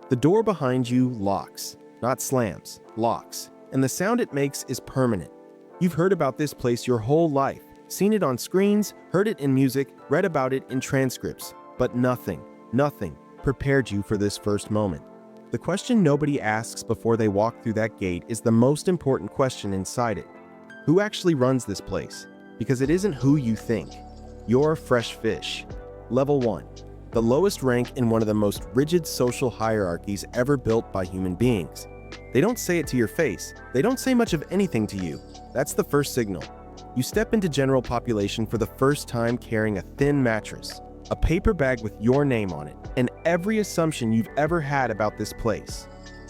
The door behind you locks, not slams, locks, and the sound it makes is permanent. You've heard about this place your whole life, seen it on screens, heard it in music, read about it in transcripts, but nothing prepared you for this first moment. The question nobody asks before they walk through that gate is the most important question inside it. Who actually runs this place? Because it isn't who you think. You're fresh fish. Level 1. The lowest rank in one of the most rigid social hierarchies ever built by human beings. They don't say it to your face. They don't say much of anything to you. That's the first signal. You step into general population for the first time carrying a thin mattress, a paper bag with your name on it, and every assumption you've ever had about this place.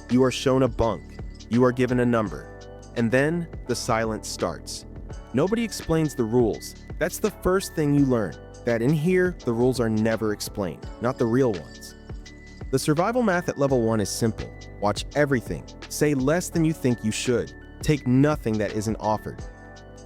You are shown a bunk. You are given a number. And then the silence starts. Nobody explains the rules. That's the first thing you learn, that in here, the rules are never explained, not the real ones. The survival math at level 1 is simple. Watch everything. Say less than you think you should. Take nothing that isn't offered.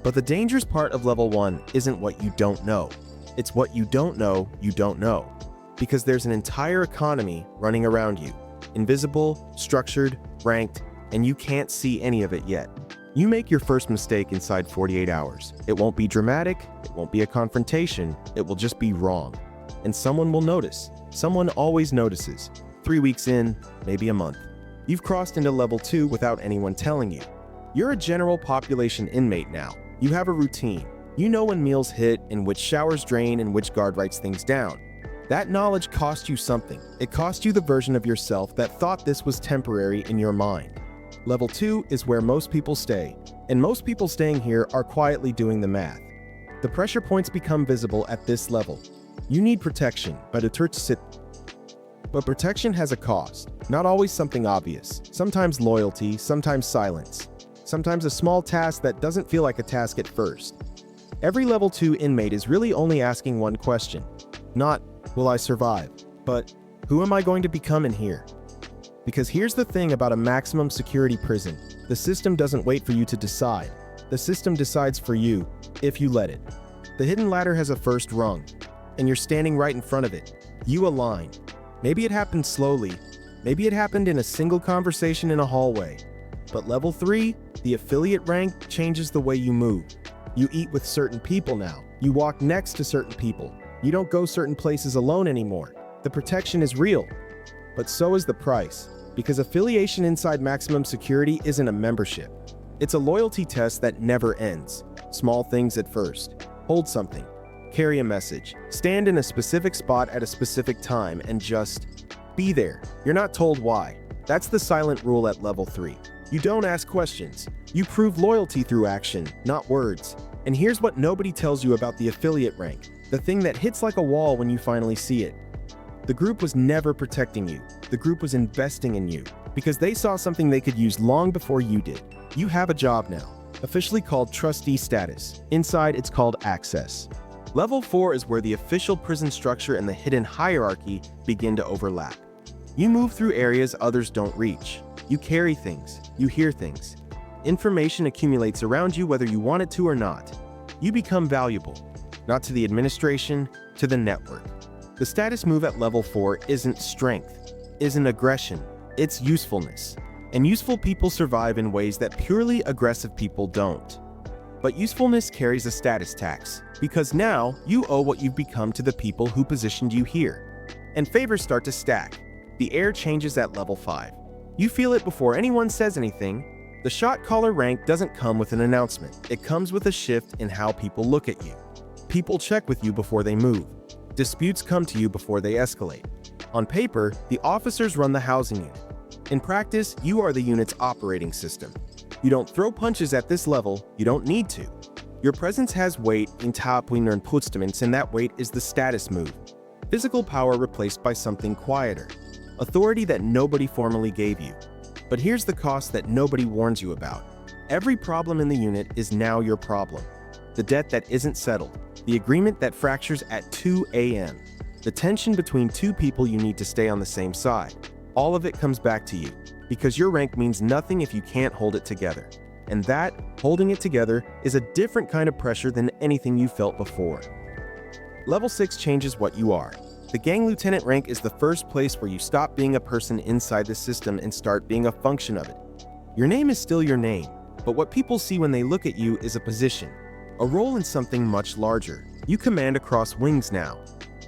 But the dangerous part of level 1 isn't what you don't know. It's what you don't know you don't know. Because there's an entire economy running around you. Invisible, structured, ranked, and you can't see any of it yet. You make your first mistake inside 48 hours. It won't be dramatic, it won't be a confrontation, it will just be wrong. And someone will notice. Someone always notices. 3 weeks in, maybe a month. You've crossed into level 2 without anyone telling you. You're a general population inmate now. You have a routine. You know when meals hit, and which showers drain, and which guard writes things down. That knowledge cost you something. It cost you the version of yourself that thought this was temporary in your mind. Level 2 is where most people stay, and most people staying here are quietly doing the math. The pressure points become visible at this level. You need protection, but protection has a cost. Not always something obvious. Sometimes loyalty, sometimes silence. Sometimes a small task that doesn't feel like a task at first. Every level 2 inmate is really only asking one question. Not, will I survive? But, who am I going to become in here? Because here's the thing about a maximum security prison. The system doesn't wait for you to decide. The system decides for you, if you let it. The hidden ladder has a first rung, and you're standing right in front of it. You align. Maybe it happened slowly. Maybe it happened in a single conversation in a hallway. But level 3, the affiliate rank, changes the way you move. You eat with certain people now. You walk next to certain people. You don't go certain places alone anymore. The protection is real. But so is the price. Because affiliation inside maximum security isn't a membership. It's a loyalty test that never ends. Small things at first. Hold something. Carry a message. Stand in a specific spot at a specific time and just be there. You're not told why. That's the silent rule at level 3. You don't ask questions. You prove loyalty through action, not words. And here's what nobody tells you about the affiliate rank. The thing that hits like a wall when you finally see it. The group was never protecting you. The group was investing in you. Because they saw something they could use long before you did. You have a job now. Officially called trustee status. Inside, it's called access. Level 4 is where the official prison structure and the hidden hierarchy begin to overlap. You move through areas others don't reach. You carry things. You hear things. Information accumulates around you whether you want it to or not. You become valuable. Not to the administration, to the network. The status move at level 4 isn't strength, isn't aggression, it's usefulness. And useful people survive in ways that purely aggressive people don't. But usefulness carries a status tax, because now you owe what you've become to the people who positioned you here. And favors start to stack. The air changes at level 5. You feel it before anyone says anything. The shot caller rank doesn't come with an announcement. It comes with a shift in how people look at you. People check with you before they move. Disputes come to you before they escalate. On paper, the officers run the housing unit. In practice, you are the unit's operating system. You don't throw punches at this level, you don't need to. Your presence has weight in Tapuiner and Putzstaments, and that weight is the status move. Physical power replaced by something quieter. Authority that nobody formally gave you. But here's the cost that nobody warns you about. Every problem in the unit is now your problem. The debt that isn't settled. The agreement that fractures at 2 a.m. The tension between two people you need to stay on the same side. All of it comes back to you. Because your rank means nothing if you can't hold it together. And that, holding it together, is a different kind of pressure than anything you felt before. Level 6 changes what you are. The gang lieutenant rank is the first place where you stop being a person inside the system and start being a function of it. Your name is still your name, but what people see when they look at you is a position, a role in something much larger. You command across wings now.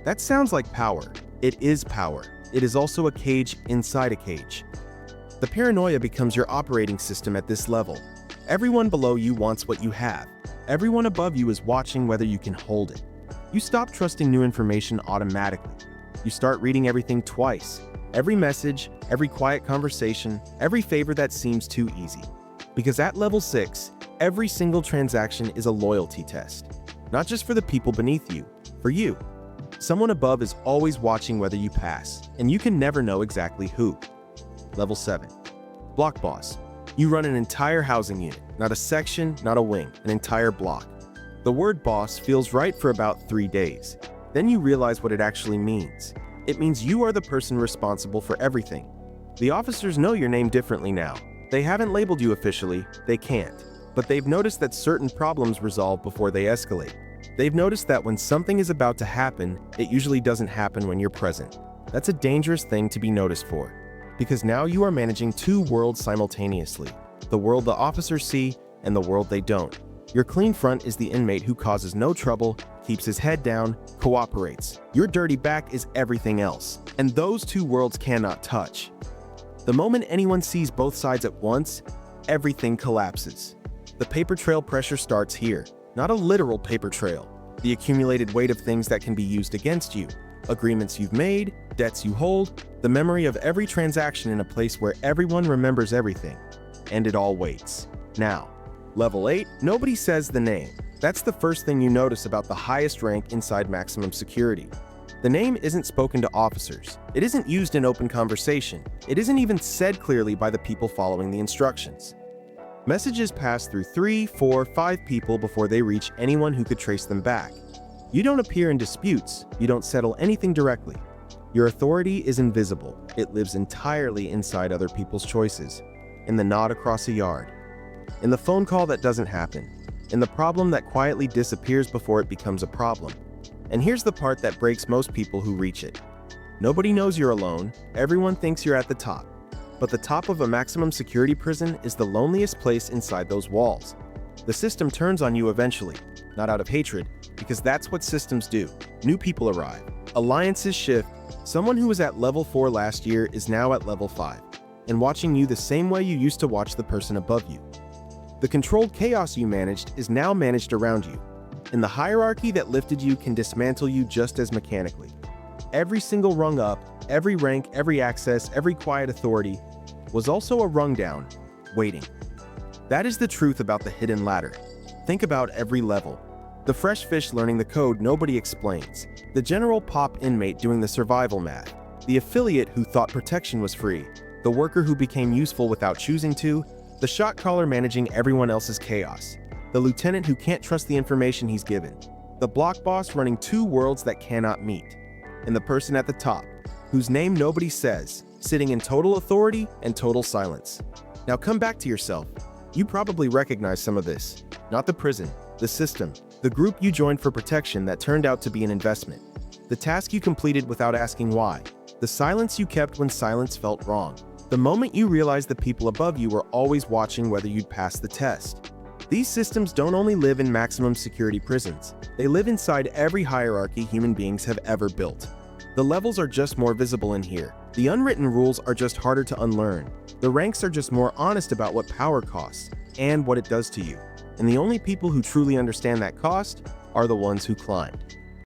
That sounds like power. It is power. It is also a cage inside a cage. The paranoia becomes your operating system at this level. Everyone below you wants what you have. Everyone above you is watching whether you can hold it. You stop trusting new information automatically. You start reading everything twice. Every message, every quiet conversation, every favor that seems too easy. Because at level 6, every single transaction is a loyalty test. Not just for the people beneath you, for you. Someone above is always watching whether you pass, and you can never know exactly who. Level 7. Block Boss. You run an entire housing unit, not a section, not a wing, an entire block. The word boss feels right for about 3 days. Then you realize what it actually means. It means you are the person responsible for everything. The officers know your name differently now. They haven't labeled you officially, they can't. But they've noticed that certain problems resolve before they escalate. They've noticed that when something is about to happen, it usually doesn't happen when you're present. That's a dangerous thing to be noticed for. Because now you are managing 2 worlds simultaneously. The world the officers see and the world they don't. Your clean front is the inmate who causes no trouble, keeps his head down, cooperates. Your dirty back is everything else. And those 2 worlds cannot touch. The moment anyone sees both sides at once, everything collapses. The paper trail pressure starts here. Not a literal paper trail. The accumulated weight of things that can be used against you. Agreements you've made, debts you hold, the memory of every transaction in a place where everyone remembers everything. And it all waits. Now, level 8, nobody says the name. That's the first thing you notice about the highest rank inside maximum security. The name isn't spoken to officers. It isn't used in open conversation. It isn't even said clearly by the people following the instructions. Messages pass through 3, 4, 5 people before they reach anyone who could trace them back. You don't appear in disputes. You don't settle anything directly. Your authority is invisible. It lives entirely inside other people's choices. In the nod across a yard. In the phone call that doesn't happen. In the problem that quietly disappears before it becomes a problem. And here's the part that breaks most people who reach it. Nobody knows you're alone. Everyone thinks you're at the top. But the top of a maximum security prison is the loneliest place inside those walls. The system turns on you eventually, not out of hatred, because that's what systems do. New people arrive. Alliances shift. Someone who was at level 4 last year is now at level 5, and watching you the same way you used to watch the person above you. The controlled chaos you managed is now managed around you, and the hierarchy that lifted you can dismantle you just as mechanically. Every single rung up, every rank, every access, every quiet authority was also a rung down, waiting. That is the truth about the hidden ladder. Think about every level. The fresh fish learning the code nobody explains. The general pop inmate doing the survival math. The affiliate who thought protection was free. The worker who became useful without choosing to. The shot caller managing everyone else's chaos. The lieutenant who can't trust the information he's given. The block boss running 2 worlds that cannot meet. And the person at the top, whose name nobody says, sitting in total authority and total silence. Now come back to yourself. You probably recognize some of this. Not the prison, the system, the group you joined for protection that turned out to be an investment. The task you completed without asking why. The silence you kept when silence felt wrong. The moment you realized the people above you were always watching whether you'd pass the test. These systems don't only live in maximum security prisons. They live inside every hierarchy human beings have ever built. The levels are just more visible in here. The unwritten rules are just harder to unlearn. The ranks are just more honest about what power costs and what it does to you. And the only people who truly understand that cost are the ones who climbed.